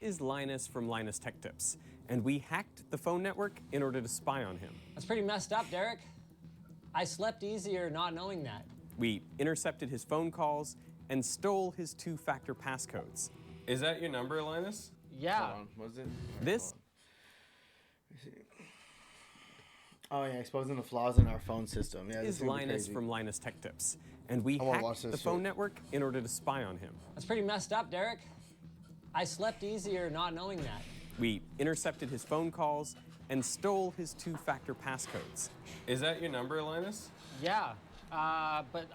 is Linus from Linus Tech Tips, and we hacked the phone network in order to spy on him. That's pretty messed up, Derek. I slept easier not knowing that. We intercepted his phone calls and stole his two-factor passcodes. Is that your number, Linus? Yeah. Hold on, was it? This Oh yeah, exposing the flaws in our phone system. Yeah, this is Linus from Linus Tech Tips, and we hacked the phone network in order to spy on him. That's pretty messed up, Derek. I slept easier not knowing that. We intercepted his phone calls and stole his two-factor passcodes. Is that your number, Linus? Yeah, but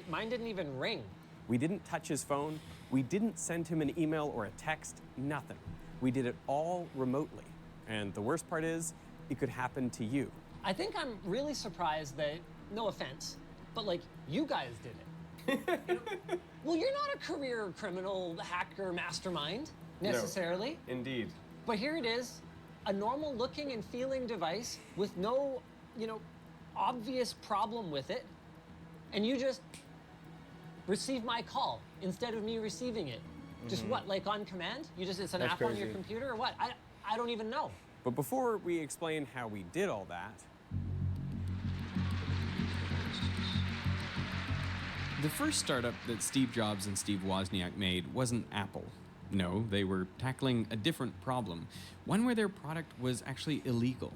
mine didn't even ring. We didn't touch his phone. We didn't send him an email or a text, nothing. We did it all remotely. And the worst part is, it could happen to you. I think I'm really surprised that, no offense, but like, you guys did it. Well, you're not a career criminal, hacker, mastermind, necessarily. No, indeed. But here it is, a normal looking and feeling device with no, obvious problem with it, and you just receive my call instead of me receiving it. Just what, like on command? It's an That's app on your crazy. computer or what? I don't even know. But before we explain how we did all that, the first startup that Steve Jobs and Steve Wozniak made wasn't Apple. No, they were tackling a different problem, one where their product was actually illegal.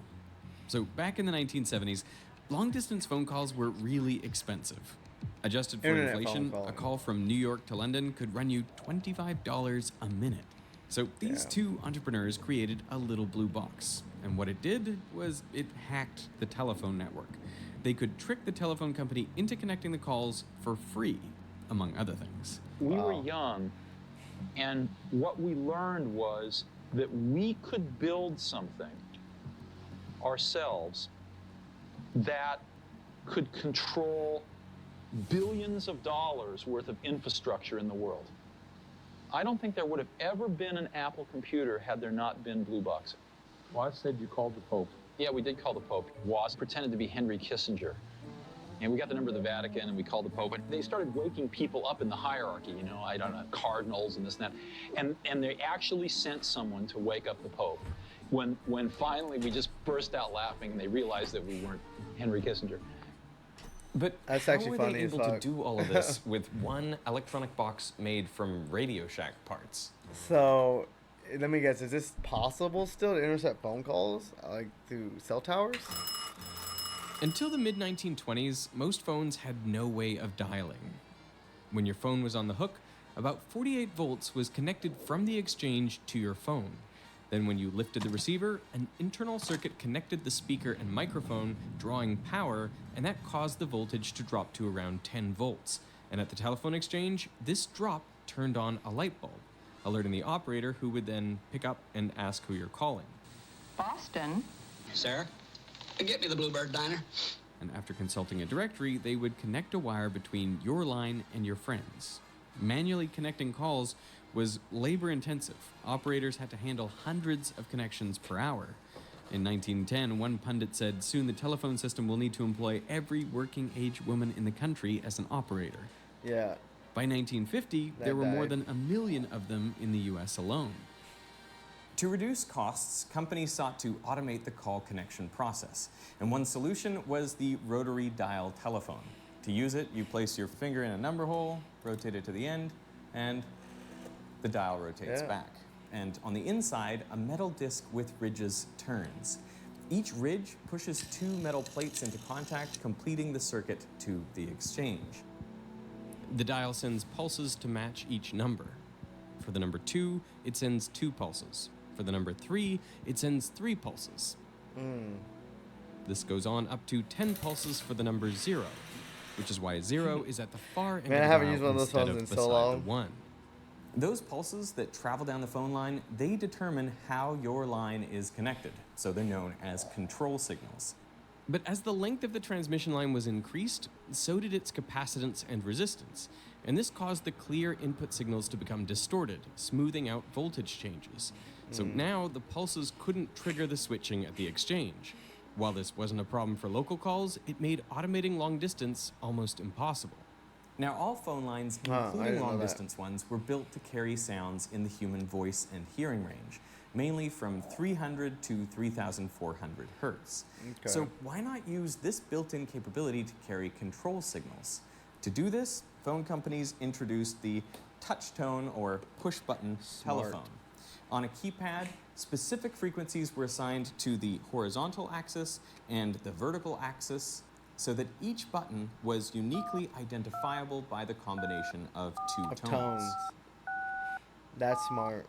So back in the 1970s, long-distance phone calls were really expensive. Adjusted for Internet inflation, phone call. a call from New York to London could run you $25 a minute. So these two entrepreneurs created a little blue box. And what it did was it hacked the telephone network. They could trick the telephone company into connecting the calls for free, among other things. We were young, and what we learned was that we could build something ourselves that could control billions of dollars worth of infrastructure in the world. I don't think there would have ever been an Apple computer had there not been blue boxing. Woz said you called the Pope. Yeah, we did call the Pope. Woz pretended to be Henry Kissinger. And we got the number of the Vatican, and we called the Pope. And they started waking people up in the hierarchy, I don't know, cardinals and this and that. And they actually sent someone to wake up the Pope. When finally we just burst out laughing, and they realized that we weren't Henry Kissinger. But That's how actually were funny they as able to fuck. do all of this with one electronic box made from Radio Shack parts? So, let me guess, is this possible still to intercept phone calls, like through cell towers? Until the mid-1920s, most phones had no way of dialing. When your phone was on the hook, about 48 volts was connected from the exchange to your phone. Then when you lifted the receiver, an internal circuit connected the speaker and microphone, drawing power, and that caused the voltage to drop to around 10 volts. And at the telephone exchange, this drop turned on a light bulb, alerting the operator, who would then pick up and ask who you're calling. Boston. Sarah, get me the Bluebird Diner. And after consulting a directory, they would connect a wire between your line and your friends. Manually connecting calls was labor-intensive. Operators had to handle hundreds of connections per hour. In 1910, one pundit said, soon the telephone system will need to employ every working-age woman in the country as an operator. Yeah. By 1950, there were more than 1 million of them in the US alone. to reduce costs, companies sought to automate the call connection process. And one solution was the rotary dial telephone. To use it, you place your finger in a number hole, rotate it to the end, and the dial rotates back. And on the inside, a metal disc with ridges turns. Each ridge pushes two metal plates into contact, completing the circuit to the exchange. The dial sends pulses to match each number. For the number 2, it sends 2 pulses. For the number 3, it sends 3 pulses. This goes on up to 10 pulses for the number 0, which is why 0 is at the far end Man, I of the haven't dial used one of those instead phones of in so beside long. the 1. Those pulses that travel down the phone line, they determine how your line is connected, so they're known as control signals. But as the length of the transmission line was increased, so did its capacitance and resistance, and this caused the clear input signals to become distorted, smoothing out voltage changes. So now the pulses couldn't trigger the switching at the exchange. While this wasn't a problem for local calls, it made automating long distance almost impossible. Now, all phone lines, I including didn't know long-distance ones, were built to carry sounds in the human voice and hearing range, mainly from 300 to 3,400 hertz. Okay. So why not use this built-in capability to carry control signals? To do this, phone companies introduced the touch tone or push-button telephone. On a keypad, specific frequencies were assigned to the horizontal axis and the vertical axis, so that each button was uniquely identifiable by the combination of two tones. That's smart.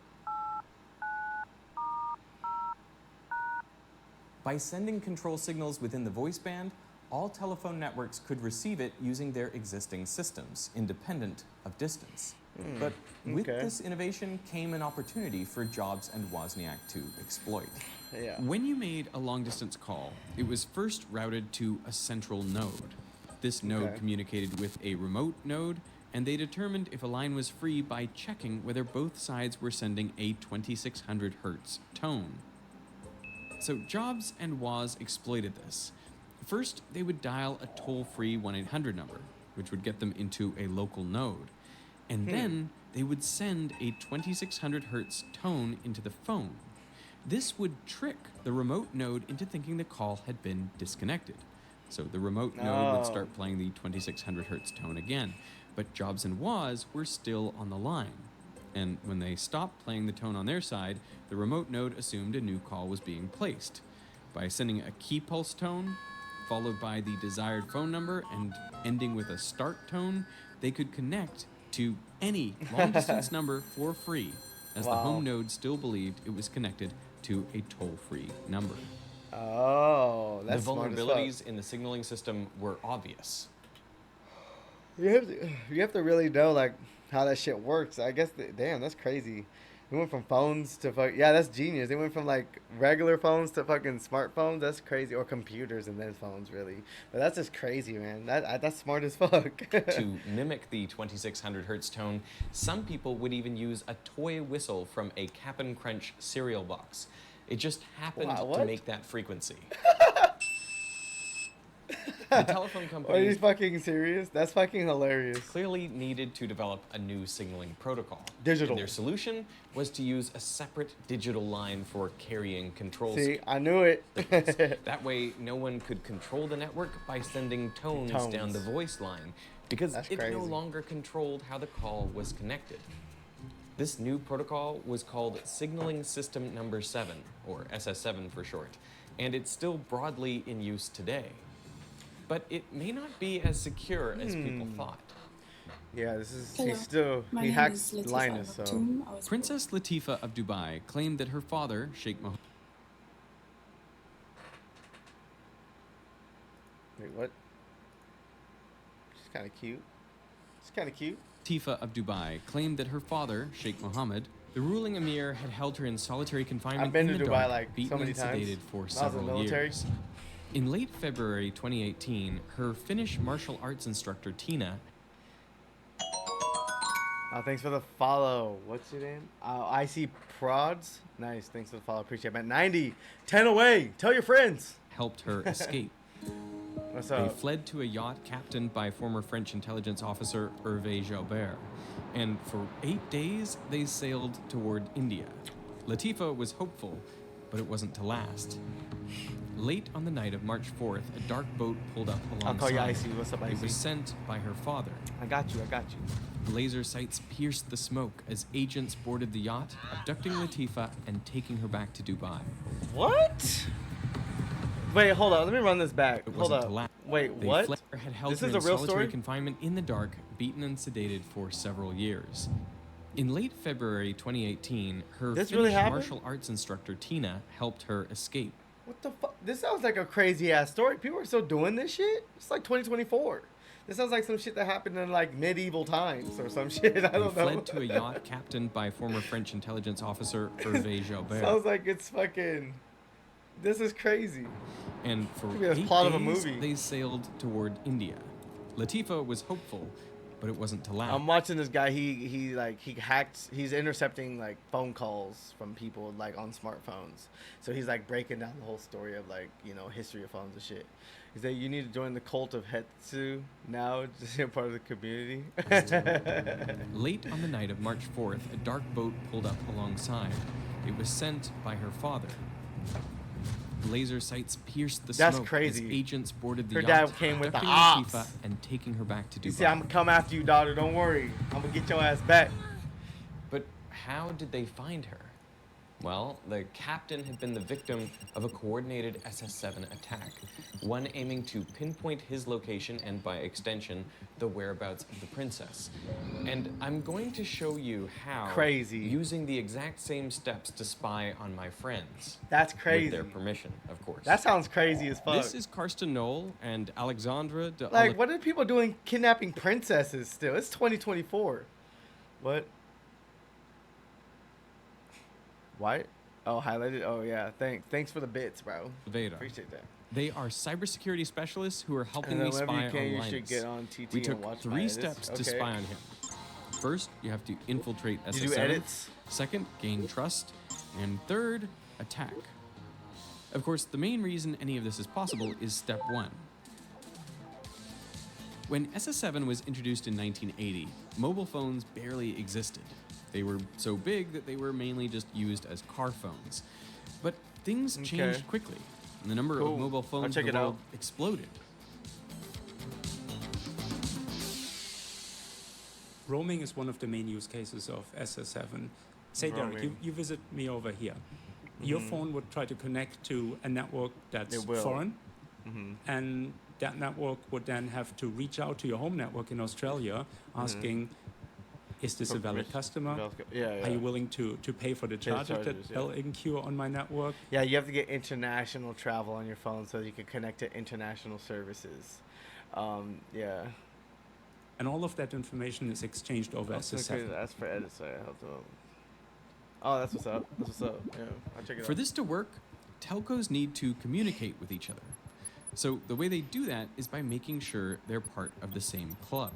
By sending control signals within the voice band, all telephone networks could receive it using their existing systems, independent of distance. But with okay. this innovation came an opportunity for Jobs and Wozniak to exploit. Yeah. When you made a long-distance call, it was first routed to a central node. This node Okay. communicated with a remote node, and they determined if a line was free by checking whether both sides were sending a 2600 hertz tone. So Jobs and Woz exploited this. First, they would dial a toll-free 1-800 number, which would get them into a local node. And then they would send a 2600 hertz tone into the phone. This would trick the remote node into thinking the call had been disconnected. So the remote node would start playing the 2600 hertz tone again, but Jobs and Woz were still on the line. And when they stopped playing the tone on their side, the remote node assumed a new call was being placed. By sending a key pulse tone, followed by the desired phone number and ending with a start tone, they could connect to any long-distance number for free, as the home node still believed it was connected to a toll-free number. Oh, that's The smart as fuck. vulnerabilities in the signaling system were obvious. You have to really know like how that shit works. I guess damn, that's crazy. We went from phones to yeah, that's genius. They went from like regular phones to fucking smartphones. That's crazy, or computers and then phones, really. But that's just crazy, man. That's smart as fuck. To mimic the 2600 hertz tone, some people would even use a toy whistle from a Cap'n Crunch cereal box. It just happened Wow, to what? make that frequency. The telephone Are you company fucking serious? That's fucking hilarious. clearly needed to develop a new signaling protocol. Digital. And their solution was to use a separate digital line for carrying controls. See, I knew it. That way, no one could control the network by sending tones down the voice line, because That's it no crazy. longer controlled how the call was connected. This new protocol was called Signaling System Number 7, or SS7 for short, and it's still broadly in use today. But it may not be as secure as people thought. Yeah, this is Hello. My he name hacked is Latifa Linus, so Al-Maktoum. I was Princess Latifa of Dubai claimed that her father, Sheikh Mohammed, wait, what? She's kind of cute. She's kind of cute. Latifa of Dubai claimed that her father, Sheikh Mohammed, the ruling emir, had held her in solitary confinement I've been in to the Dubai, dark, like, so beaten many and times. sedated for When I was in the several military. years. In late February 2018, her Finnish martial arts instructor Tina Oh, thanks for the follow. What's your name? I see prods. Nice. Thanks for the follow. Appreciate it, man. 90. 10 away. Tell your friends. helped her escape. What's They up? fled to a yacht captained by former French intelligence officer Hervé Jalbert, and for 8 days they sailed toward India. Latifa was hopeful, but it wasn't to last. Late on the night of March 4th, a dark boat pulled up I'll call you alongside. Icy. What's up, It Icy? was sent by her father. I got you. Laser sights pierced the smoke as agents boarded the yacht, abducting Latifa and taking her back to Dubai. What? Wait, hold on. Let me run this back. It Hold wasn't to up. last. Wait, They what? fled- had held This her is in a real solitary story? confinement in the dark, beaten and sedated for several years. In late February 2018, her This Finnish really happened? martial arts instructor Tina helped her escape. What the fuck? This sounds like a crazy ass story. People are still doing this shit? It's like 2024. This sounds like some shit that happened in like medieval times or some shit. I They don't know. fled to a yacht captained by former French intelligence officer Hervé Jalbert. Sounds like it's fucking. This is crazy. And for Maybe that's 8 plot of a days, movie. they sailed toward India. Latifa was hopeful, but it wasn't to last. I'm watching this guy. He hacks. He's intercepting like phone calls from people like on smartphones. So he's like breaking down the whole story of like history of phones and shit. He said you need to join the cult of Hetsu now, just be a part of the community. Late on the night of March 4th, a dark boat pulled up alongside. It was sent by her father. Laser sights pierced the That's smoke crazy. as agents boarded the Her yacht, dad came with the abducting ops. Latifah and taking her back to Dubai. You see, I'm gonna come after you, daughter. Don't worry. I'm gonna get your ass back. But how did they find her? Well, the captain had been the victim of a coordinated SS7 attack, one aiming to pinpoint his location and, by extension, the whereabouts of the princess. And I'm going to show you how, Crazy. using the exact same steps to spy on my friends. That's crazy. With their permission, of course. That sounds crazy as fuck. This is Karsten Knoll and Alexandra de Like, what are people doing kidnapping princesses still? It's 2024. What? White? Oh, highlighted? Oh, yeah. Thanks for the bits, bro. Oliveira. Appreciate that. They are cybersecurity specialists who are helping And me then whenever spy you can, on you Linus. should get on TT We and took watch my 3 edits. steps to Okay. spy on him. First, you have to infiltrate SS7. You do edits? Second, gain trust. And third, attack. Of course, the main reason any of this is possible is step 1. When SS7 was introduced in 1980, mobile phones barely existed. They were so big that they were mainly just used as car phones. But things changed quickly, and the number Cool. of mobile I'll phones check in the it world out. exploded. Roaming is one of the main use cases of SS7. Say, Derek, Roaming. you visit me over here. Your phone would try to connect to a network that's It will. foreign, and that network would then have to reach out to your home network in Australia, asking, is this a valid customer? Yeah, yeah. Are you willing to pay for the charges charges, that yeah. they'll incur on my network? Yeah, you have to get international travel on your phone so you can connect to international services. Yeah. And all of that information is exchanged over SS7. That's for edits. So I helped them. Oh, that's what's up. That's what's up. Yeah, I'll check it out. For this to work, telcos need to communicate with each other. So the way they do that is by making sure they're part of the same club.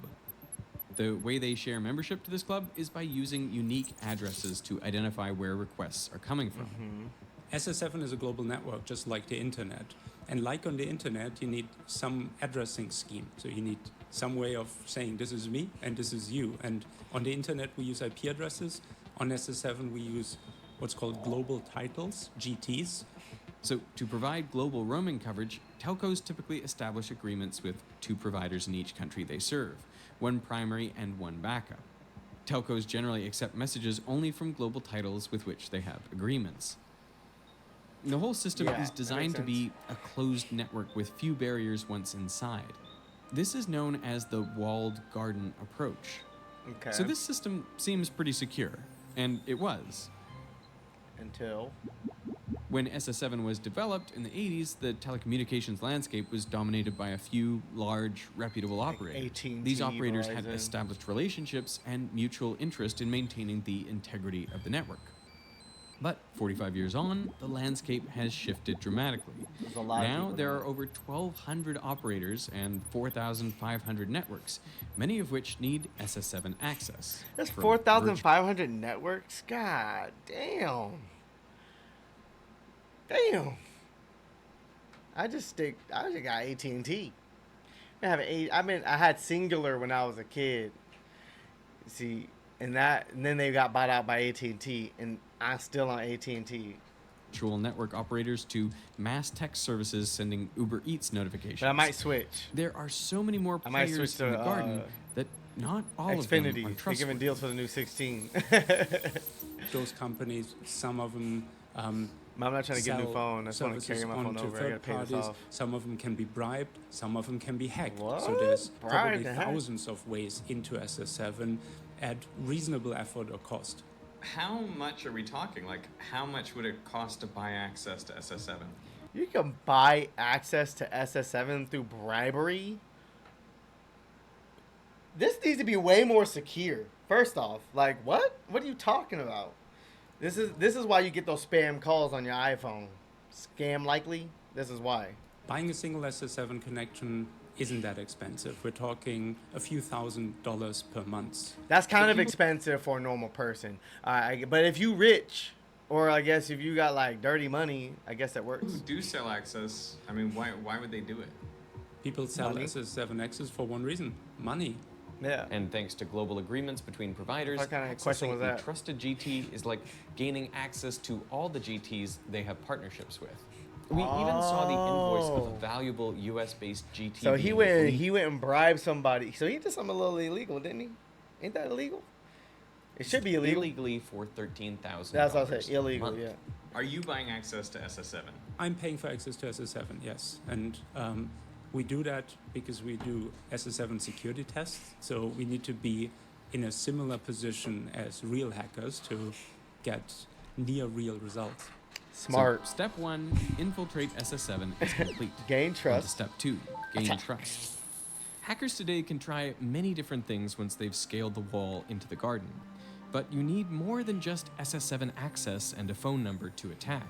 The way they share membership to this club is by using unique addresses to identify where requests are coming from. SS7 is a global network, just like the internet. And like on the internet, you need some addressing scheme. So you need some way of saying this is me and this is you. And on the internet, we use IP addresses. On SS7, we use what's called global titles, GTs. So to provide global roaming coverage, telcos typically establish agreements with 2 providers in each country they serve, one primary and one backup. Telcos generally accept messages only from global titles with which they have agreements. The whole system Yeah, is that designed makes to be a closed network with few barriers once inside. This is known as the walled garden approach. Okay. So this system seems pretty secure, and it was. Until. When SS7 was developed in the 80s, the telecommunications landscape was dominated by a few large, reputable operators. AT&T, These operators had Verizon. established relationships and mutual interest in maintaining the integrity of the network. But 45 years on, the landscape has shifted dramatically. There's a lot of Now people there now. are over 1,200 operators and 4,500 networks, many of which need SS7 access. That's From 4,500 networks? God damn. Damn. I just got AT&T. I had Singular when I was a kid. See, and then they got bought out by AT&T, and I'm still on AT&T. virtual network operators to mass text services sending Uber Eats notifications. But I might switch. There are so many more I might players switch in to, the garden that not all of them are Xfinity. They're trustworthy. giving deals for the new 16. Those companies, some of them I'm not trying to get a new sell phone. I just want to services carry my phone onto over. I gotta third pay this parties. off. Some of them can be bribed, some of them can be hacked. So What? there's Bribed probably and hacked? thousands of ways into SS7 at reasonable effort or cost. How much are we talking? Like, how much would it cost to buy access to SS7? You can buy access to SS7 through bribery. This needs to be way more secure. First off, like what? What are you talking about? This is why you get those spam calls on your iPhone. Scam likely. This is why. Buying a single SS7 connection isn't that expensive. We're talking a few $1,000s per month. That's kind of expensive for a normal person. But if you rich, or I guess if you got like dirty money, I guess that works. Who do sell access? I mean, why would they do it? People sell Money. SS7Xs for one reason: money. Yeah. And thanks to global agreements between providers, What kind of question was accessing a that? trusted GT is like gaining access to all the GTs they have partnerships with. We even saw the invoice of a valuable US-based GT. So he being went leaked. he went and bribed somebody. So he did something a little illegal, didn't he? Ain't that illegal? It should be illegal. illegally for $13,000. That's what I said. a Illegal, month. yeah. Are you buying access to SS7? I'm paying for access to SS7, yes. And we do that because we do SS7 security tests. So we need to be in a similar position as real hackers to get near real results. Smart. So, step 1, infiltrate SS7 is complete. Gain On to trust. step 2, gain trust. Hackers today can try many different things once they've scaled the wall into the garden. But you need more than just SS7 access and a phone number to attack.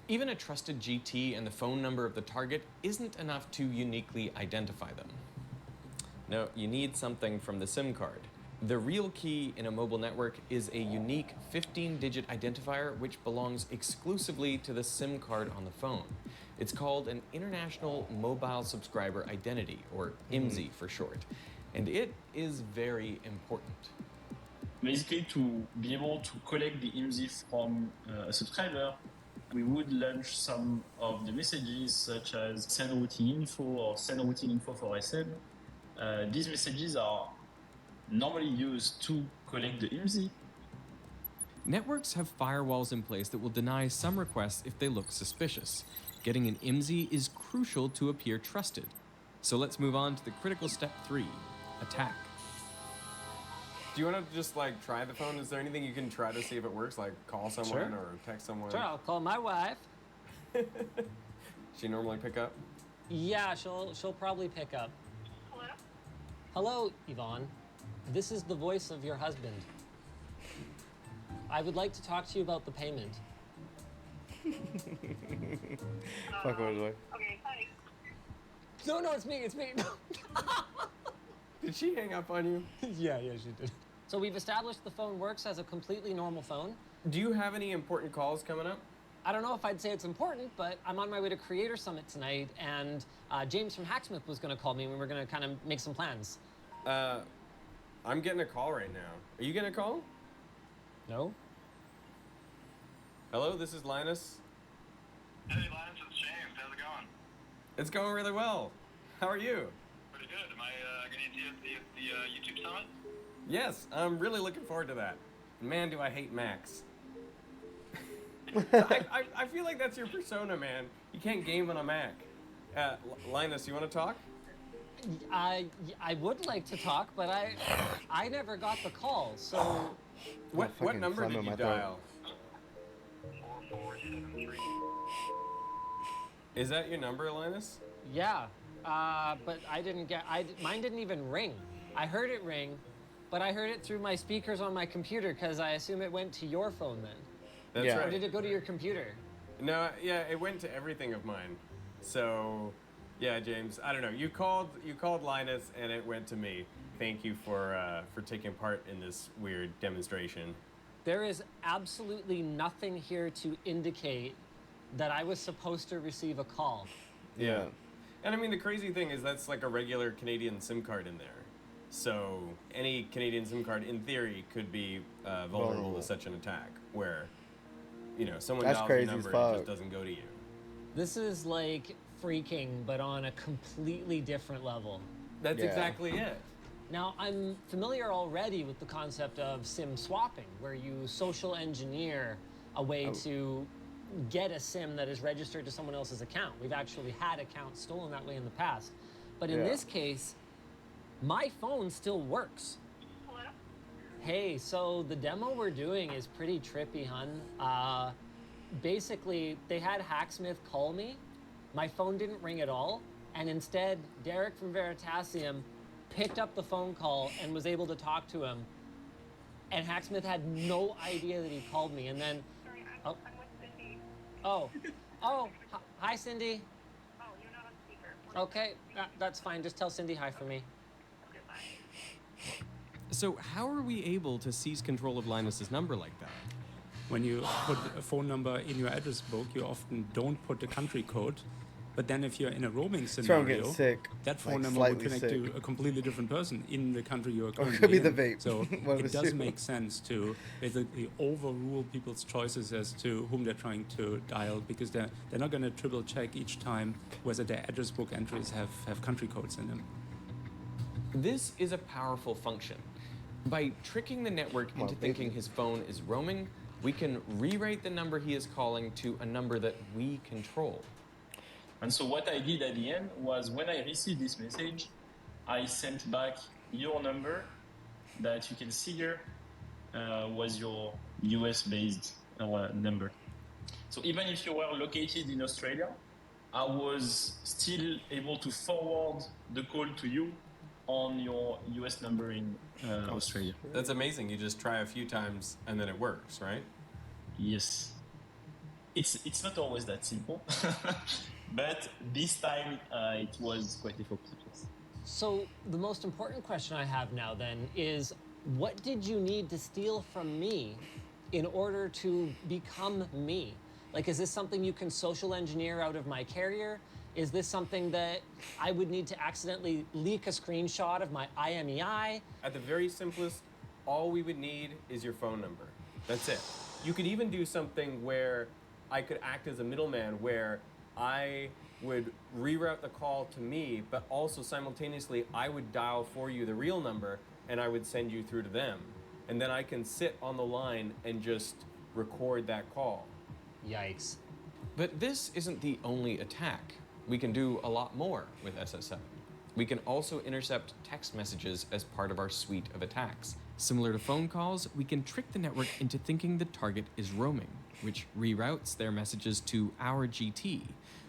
Even a trusted GT and the phone number of the target isn't enough to uniquely identify them. No, you need something from the SIM card. The real key in a mobile network is a unique 15-digit identifier which belongs exclusively to the SIM card on the phone. It's called an International Mobile Subscriber Identity, or IMSI for short, and it is very important. Basically, to be able to collect the IMSI from a subscriber, we would launch some of the messages such as send routing info or send routing info for SM. These messages are normally used to collect the IMSI. Networks have firewalls in place that will deny some requests if they look suspicious. Getting an IMSI is crucial to appear trusted. So let's move on to the critical step 3, attack. Do you want to just like try the phone? Is there anything you can try to see if it works? Like call someone or text someone? Sure, I'll call my wife. She normally pick up? Yeah, she'll probably pick up. Hello? Hello, Yvonne. This is the voice of your husband. I would like to talk to you about the payment. Fuck with it. Okay, hi. No, it's me. Did she hang up on you? Yeah, she did. So we've established the phone works as a completely normal phone. Do you have any important calls coming up? I don't know if I'd say it's important, but I'm on my way to Creator Summit tonight, and James from Hacksmith was going to call me, and we were going to kind of make some plans. I'm getting a call right now. Are you getting a call? No? Hello, this is Linus. Hey, Lance, it's James. How's it going? It's going really well. How are you? Pretty good. Am I going to see you at the YouTube Summit? Yes, I'm really looking forward to that. Man, do I hate Macs. I feel like that's your persona, man. You can't game on a Mac. Linus, you want to talk? I would like to talk, but I never got the call, so... What number did you dial? 4473. Is that your number, Linus? Yeah, but I didn't get... mine didn't even ring. I heard it ring, but I heard it through my speakers on my computer, because I assume it went to your phone then. That's Yeah. right. Or did it go to your computer? No, yeah, it went to everything of mine. So, yeah, James, I don't know. You called Linus, and it went to me. Thank you for taking part in this weird demonstration. There is absolutely nothing here to indicate that I was supposed to receive a call. Yeah. And I mean, the crazy thing is that's like a regular Canadian SIM card in there. So any Canadian SIM card, in theory, could be vulnerable to such an attack, where, someone That's dials crazy your as number and it fuck. just doesn't go to you. This is like freaking, but on a completely different level. That's Yeah. exactly it. Now, I'm familiar already with the concept of SIM swapping, where you social engineer a way to get a SIM that is registered to someone else's account. We've actually had accounts stolen that way in the past. But in Yeah. this case, my phone still works. Hello? Hey, so the demo we're doing is pretty trippy, hun. Basically, they had Hacksmith call me. My phone didn't ring at all. And instead, Derek from Veritasium picked up the phone call and was able to talk to him. And Hacksmith had no idea that he called me. And then, Sorry, Oh. I'm with Cindy. hi, Cindy. Oh, you're not on speaker. Okay, that's fine. Just tell Cindy hi for me. So how are we able to seize control of Linus's number like that? When you put a phone number in your address book, you often don't put the country code. But then if you're in a roaming That's why I'm scenario, getting sick. that phone Like, number would slightly connect sick. to a completely different person in the country you are Or it currently could be in. the vape. So One of it the does two. make sense to basically overrule people's choices as to whom they're trying to dial, because they're not going to triple check each time whether their address book entries have country codes in them. This is a powerful function. By tricking the network into thinking his phone is roaming, we can rewrite the number he is calling to a number that we control. And so what I did at the end was, when I received this message, I sent back your number that you can see here was your US-based number. So even if you were located in Australia, I was still able to forward the call to you on your US number in Australia. That's amazing. You just try a few times and then it works, right? Yes. It's not always that simple, but this time it was quite efficacious. So the most important question I have now then is, what did you need to steal from me in order to become me? Like, is this something you can social engineer out of my carrier? Is this something that I would need to accidentally leak a screenshot of my IMEI? At the very simplest, all we would need is your phone number. That's it. You could even do something where I could act as a middleman, where I would reroute the call to me, but also simultaneously I would dial for you the real number and I would send you through to them. And then I can sit on the line and just record that call. Yikes. But this isn't the only attack. We can do a lot more with SS7. We can also intercept text messages as part of our suite of attacks. Similar to phone calls, we can trick the network into thinking the target is roaming, which reroutes their messages to our GT.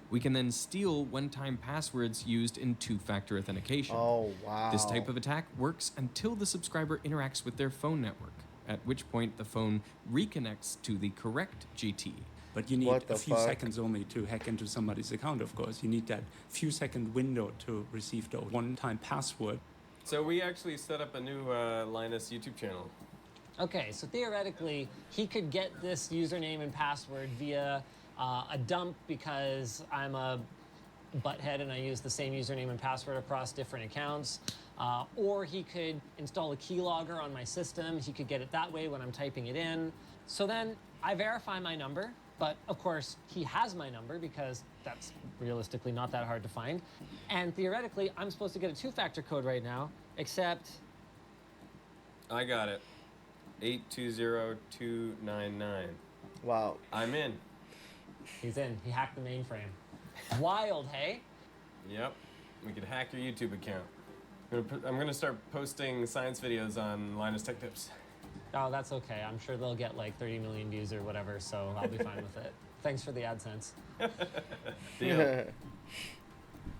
We can then steal one-time passwords used in two-factor authentication. Oh, wow. This type of attack works until the subscriber interacts with their phone network, at which point the phone reconnects to the correct GT. But you need a few seconds only to hack into somebody's account, of course. You need that few second window to receive the one-time password. So we actually set up a new Linus YouTube channel. Okay, so theoretically, he could get this username and password via a dump because I'm a butthead and I use the same username and password across different accounts. Or he could install a keylogger on my system. He could get it that way when I'm typing it in. So then I verify my number, but of course he has my number because that's realistically not that hard to find. And theoretically, I'm supposed to get a two-factor code right now, except... I got it. 820299. Wow. I'm in. He's in. He hacked the mainframe. Wild, hey? Yep. We could hack your YouTube account. I'm gonna start posting science videos on Linus Tech Tips. Oh, that's okay. I'm sure they'll get like 30 million views or whatever, so I'll be fine with it. Thanks for the AdSense. Deal.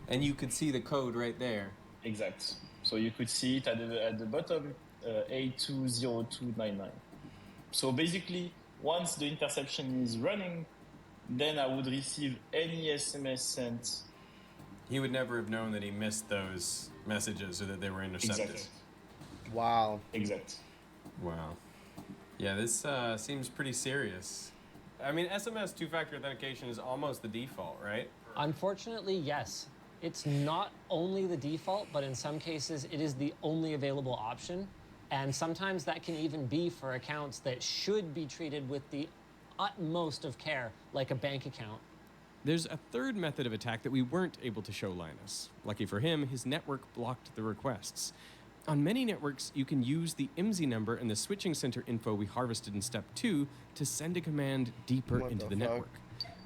And you could see the code right there. Exact. So you could see it at the bottom, 820299. So basically, once the interception is running, then I would receive any SMS sent. He would never have known that he missed those messages or that they were intercepted. Exactly. Wow. Exact. Wow. Yeah, this seems pretty serious. I mean, SMS two-factor authentication is almost the default, right? Unfortunately, yes. It's not only the default, but in some cases, it is the only available option. And sometimes that can even be for accounts that should be treated with the utmost of care, like a bank account. There's a third method of attack that we weren't able to show Linus. Lucky for him, his network blocked the requests. On many networks, you can use the IMSI number and the switching center info we harvested in step 2 to send a command deeper into the network.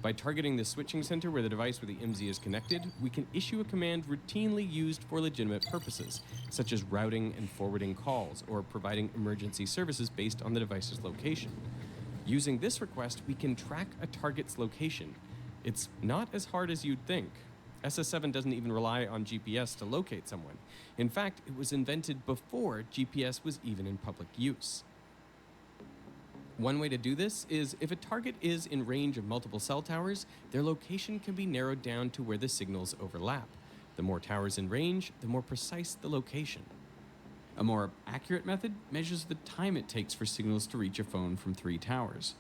By targeting the switching center where the device with the IMSI is connected, we can issue a command routinely used for legitimate purposes, such as routing and forwarding calls or providing emergency services based on the device's location. Using this request, we can track a target's location. It's not as hard as you'd think. SS7 doesn't even rely on GPS to locate someone. In fact, it was invented before GPS was even in public use. One way to do this is if a target is in range of multiple cell towers, their location can be narrowed down to where the signals overlap. The more towers in range, the more precise the location. A more accurate method measures the time it takes for signals to reach a phone from 3 towers.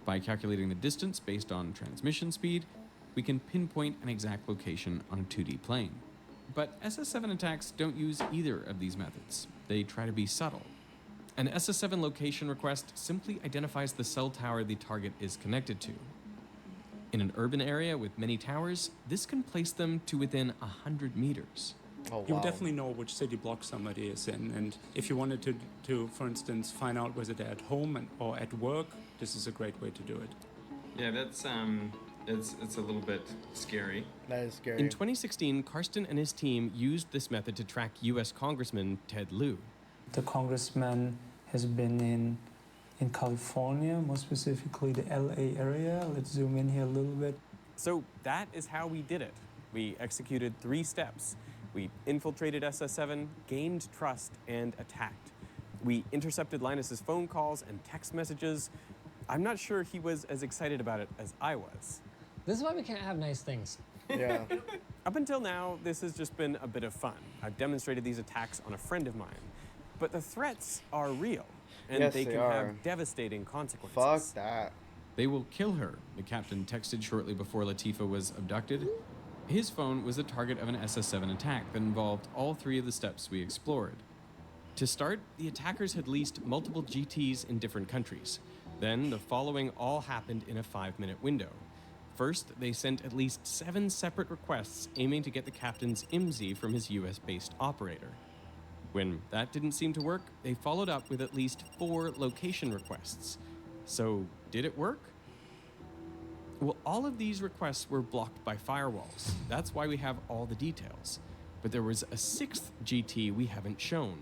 By calculating the distance based on transmission speed, we can pinpoint an exact location on a 2D plane. But SS7 attacks don't use either of these methods. They try to be subtle. An SS7 location request simply identifies the cell tower the target is connected to. In an urban area with many towers, this can place them to within 100 meters. Oh, You wow. definitely know which city block somebody is in, and if you wanted to for instance, find out whether they're at home or at work, this is a great way to do it. Yeah, that's it's a little bit scary. That is scary. In 2016, Karsten and his team used this method to track U.S. Congressman Ted Lieu. The congressman has been in California, more specifically the LA area. Let's zoom in here a little bit. So that is how we did it. We executed 3 steps. We infiltrated SS7, gained trust, and attacked. We intercepted Linus's phone calls and text messages. I'm not sure he was as excited about it as I was. This is why we can't have nice things. Yeah. Up until now, this has just been a bit of fun. I've demonstrated these attacks on a friend of mine. But the threats are real, and Yes, they they can are. have devastating consequences. Fuck that. They will kill her, the captain texted shortly before Latifah was abducted. His phone was the target of an SS7 attack that involved all 3 of the steps we explored. To start, the attackers had leased multiple GTs in different countries. Then, the following all happened in a 5-minute window. First, they sent at least 7 separate requests aiming to get the captain's IMSI from his US-based operator. When that didn't seem to work, they followed up with at least 4 location requests. So, did it work? Well, all of these requests were blocked by firewalls. That's why we have all the details. But there was a 6th GT we haven't shown.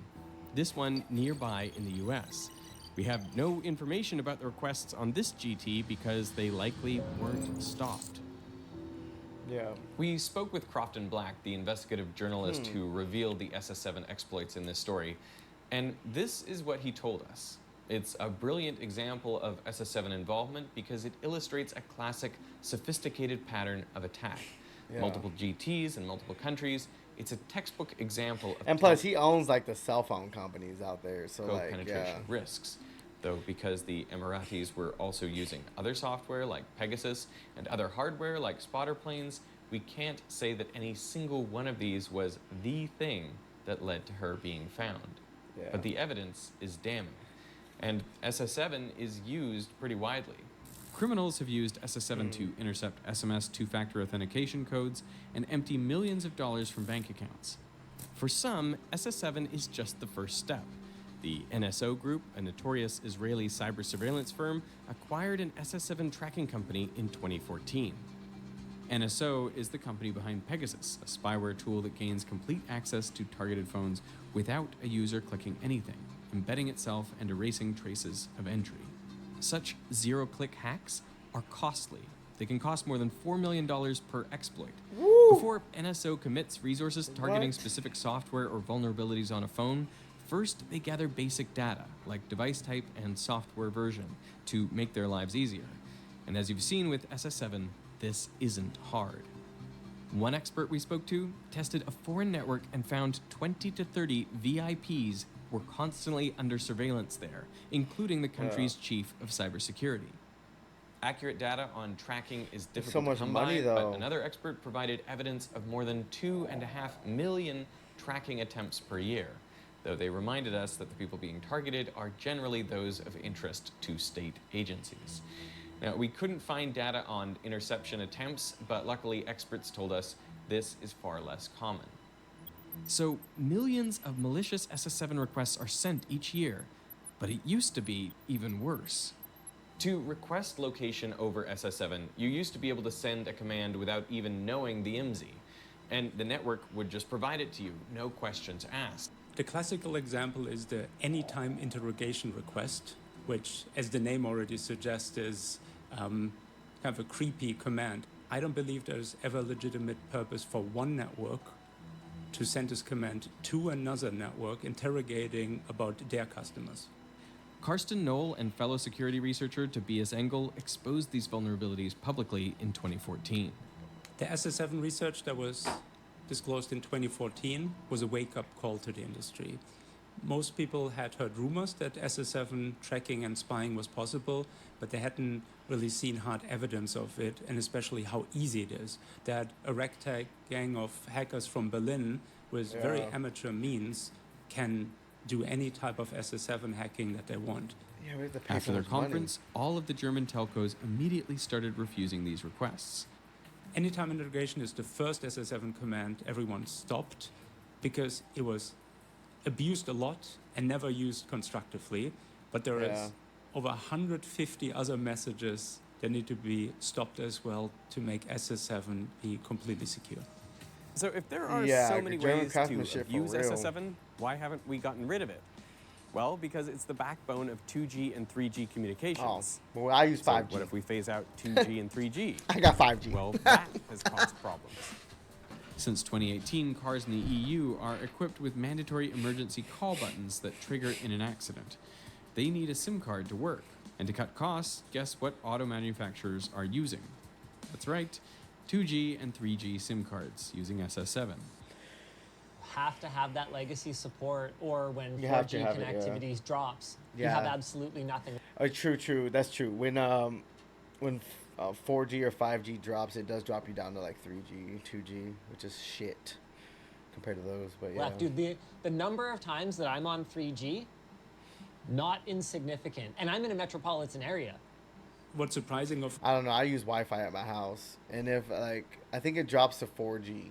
This one nearby in the US. We have no information about the requests on this GT because they likely weren't stopped. Yeah. We spoke with Crofton Black, the investigative journalist who revealed the SS7 exploits in this story, and this is what he told us. It's a brilliant example of SS7 involvement because it illustrates a classic, sophisticated pattern of attack. Yeah. Multiple GTs in multiple countries. It's a textbook example of And plus, he owns like the cell phone companies out there, so like, penetration yeah. risks. Though because the Emiratis were also using other software like Pegasus and other hardware like spotter planes, we can't say that any single one of these was the thing that led to her being found. Yeah. But the evidence is damning. And SS7 is used pretty widely. Criminals have used SS7 to intercept SMS 2-factor authentication codes and empty millions of dollars from bank accounts. For some, SS7 is just the first step. The NSO Group, a notorious Israeli cyber surveillance firm, acquired an SS7 tracking company in 2014. NSO is the company behind Pegasus, a spyware tool that gains complete access to targeted phones without a user clicking anything, embedding itself and erasing traces of entry. Such zero-click hacks are costly. They can cost more than $4 million per exploit. Woo! Before NSO commits resources targeting specific software or vulnerabilities on a phone, first they gather basic data, like device type and software version, to make their lives easier. And as you've seen with SS7, this isn't hard. One expert we spoke to tested a foreign network and found 20 to 30 VIPs were constantly under surveillance there, including the country's chief of cybersecurity. Accurate data on tracking is difficult so much to come money, by, though. but another expert provided evidence of more than 2.5 million tracking attempts per year, though they reminded us that the people being targeted are generally those of interest to state agencies. Now, we couldn't find data on interception attempts, but luckily experts told us this is far less common. So millions of malicious SS7 requests are sent each year, but it used to be even worse. To request location over SS7, you used to be able to send a command without even knowing the IMSI, and the network would just provide it to you, no questions asked. The classical example is the anytime interrogation request, which, as the name already suggests, is kind of a creepy command. I don't believe there's ever a legitimate purpose for one network to send this command to another network interrogating about their customers. Karsten Knoll and fellow security researcher Tobias Engel exposed these vulnerabilities publicly in 2014. The SS7 research that was disclosed in 2014 was a wake-up call to the industry. Most people had heard rumors that SS7 tracking and spying was possible, but they hadn't really seen hard evidence of it, and especially how easy it is. That a ragtag gang of hackers from Berlin with very amateur means can do any type of SS7 hacking that they want. Yeah, we have to pay After so their much money. conference, all of the German telcos immediately started refusing these requests. Anytime integration is the first SS7 command, everyone stopped because it was abused a lot and never used constructively. But there is over 150 other messages that need to be stopped as well to make SS7 be completely secure. So if there are so many German ways to craftsmanship for use real. SS7, why haven't we gotten rid of it? Well, because it's the backbone of 2G and 3G communications. Oh, well, I use 5G. So what if we phase out 2G and 3G? I got 5G. Well, that has caused problems. Since 2018, cars in the EU are equipped with mandatory emergency call buttons that trigger in an accident. They need a SIM card to work. And to cut costs, guess what auto manufacturers are using? That's right, 2G and 3G SIM cards using SS7. Have to have that legacy support, or when You have 4G to have it, connectivity drops, you Yeah. have absolutely nothing. Oh, true. That's true. When 4G or 5G drops, it does drop you down to like 3G, 2G, which is shit compared to those. But yeah, Left, dude. The number of times that I'm on 3G, not insignificant, and I'm in a metropolitan area. What's surprising of I don't know. I use Wi-Fi at my house, and if I think it drops to 4G.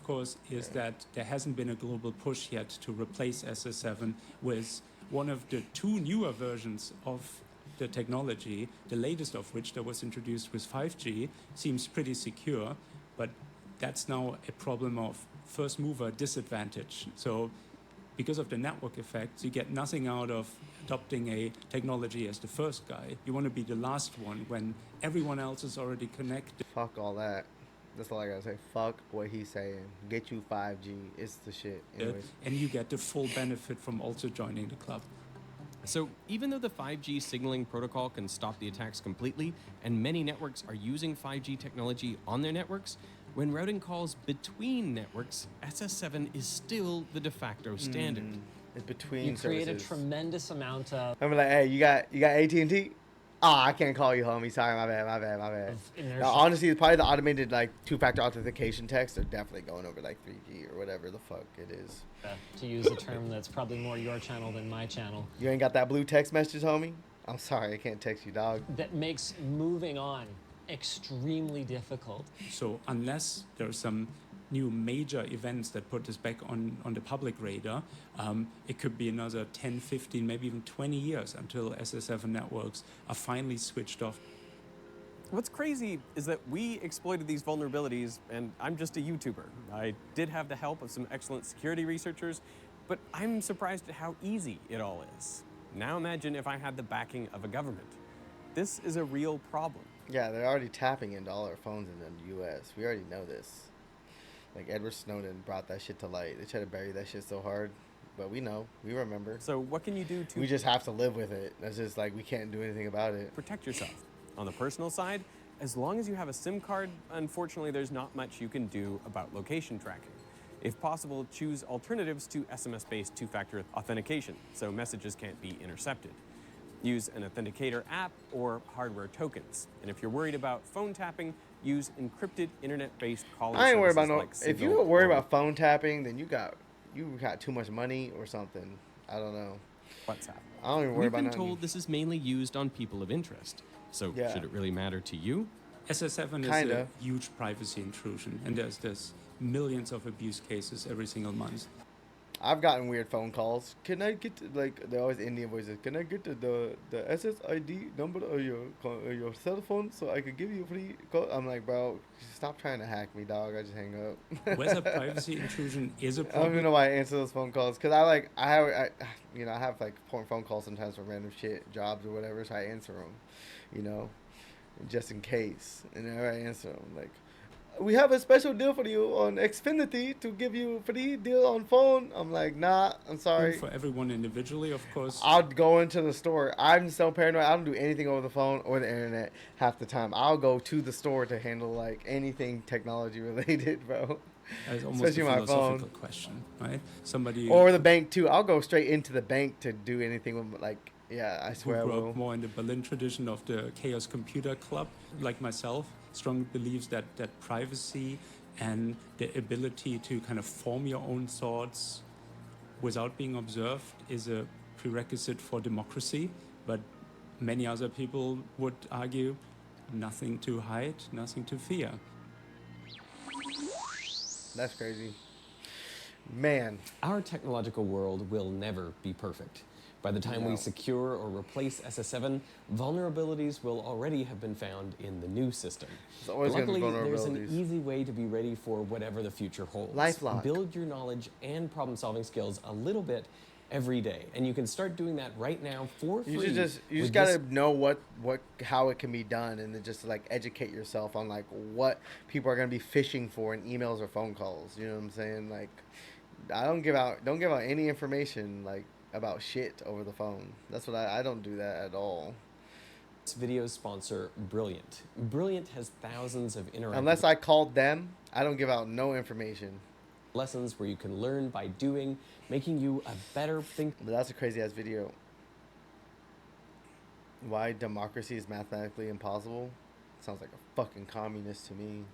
course, is that there hasn't been a global push yet to replace SS7 with one of the two newer versions of the technology, the latest of which that was introduced with 5G, seems pretty secure, but that's now a problem of first mover disadvantage. So because of the network effects, you get nothing out of adopting a technology as the first guy. You want to be the last one when everyone else is already connected. Fuck all that. That's all I gotta say. Fuck what he's saying. Get you 5G. It's the shit. Anyways. And you get the full benefit from also joining the club. So even though the 5G signaling protocol can stop the attacks completely, and many networks are using 5G technology on their networks, when routing calls between networks, SS7 is still the de facto standard. It's between You create services. a tremendous amount of I'm like, hey, you got AT&T? Ah, I can't call you, homie. Sorry, my bad. inertia. Now, honestly, it's probably the automated like two-factor authentication texts are definitely going over like 3G or whatever the fuck it is. To use a term that's probably more your channel than my channel. You ain't got that blue text message, homie? I'm sorry, I can't text you, dog. That makes moving on extremely difficult. So unless there are some new major events that put this back on the public radar, it could be another 10, 15, maybe even 20 years until SS7 networks are finally switched off. What's crazy is that we exploited these vulnerabilities, and I'm just a YouTuber. I did have the help of some excellent security researchers, but I'm surprised at how easy it all is. Now imagine if I had the backing of a government. This is a real problem. Yeah, they're already tapping into all our phones in the U.S. We already know this. Like, Edward Snowden brought that shit to light. They try to bury that shit so hard, but we know. We remember. So what can you do to We just have to live with it. That's just like, we can't do anything about it. protect yourself? On the personal side, as long as you have a SIM card, unfortunately there's not much you can do about location tracking. If possible, choose alternatives to SMS-based two-factor authentication, so messages can't be intercepted. Use an authenticator app or hardware tokens. And if you're worried about phone tapping, use encrypted internet-based calling I ain't worried services about no. like If Signal you worry or about phone tapping, then you got too much money or something. I don't know. WhatsApp. I don't even worry We've about been nothing. told this is mainly used on people of interest. So Yeah. should it really matter to you? SS7 is Kinda. a huge privacy intrusion, and there's millions of abuse cases every single month. I've gotten weird phone calls. Can I get like they're always Indian voices? Can I get the SSID number of your cell phone so I could give you a free call? I'm like, bro, stop trying to hack me, dog. I just hang up. Whether privacy intrusion is a I don't problem. even know why I answer those phone calls because I have like important phone calls sometimes for random shit, jobs or whatever, so I answer them, just in case. And then I answer them like, we have a special deal for you on Xfinity to give you free deal on phone. I'm like, nah, I'm sorry. For everyone individually, of course. I'll go into the store. I'm so paranoid. I don't do anything over the phone or the internet half the time. I'll go to the store to handle like anything technology related, bro. It's almost Especially a my philosophical phone. question, right? Somebody Or the bank too. I'll go straight into the bank to do anything with like, yeah, I who swear I grew will. up more in the Berlin tradition of the Chaos Computer Club, like myself, strongly believes that privacy and the ability to kind of form your own thoughts without being observed is a prerequisite for democracy. But many other people would argue nothing to hide, nothing to fear. That's crazy. Man. Our technological world will never be perfect. By the time we secure or replace SS7, vulnerabilities will already have been found in the new system. There's always gonna be Luckily, there's an vulnerabilities. easy way to be ready for whatever the future holds. LifeLock. Build your knowledge and problem-solving skills a little bit every day, and you can start doing that right now for free. You just with gotta this know how it can be done, and then just like educate yourself on like what people are gonna be fishing for in emails or phone calls. You know what I'm saying? Like, I don't give out any information like about shit over the phone. That's what I don't do that at all. This video's sponsor, Brilliant. Brilliant has thousands of interactive Unless I called them, I don't give out no information. lessons where you can learn by doing, making you a better thinker. But that's a crazy ass video. Why democracy is mathematically impossible? Sounds like a fucking communist to me.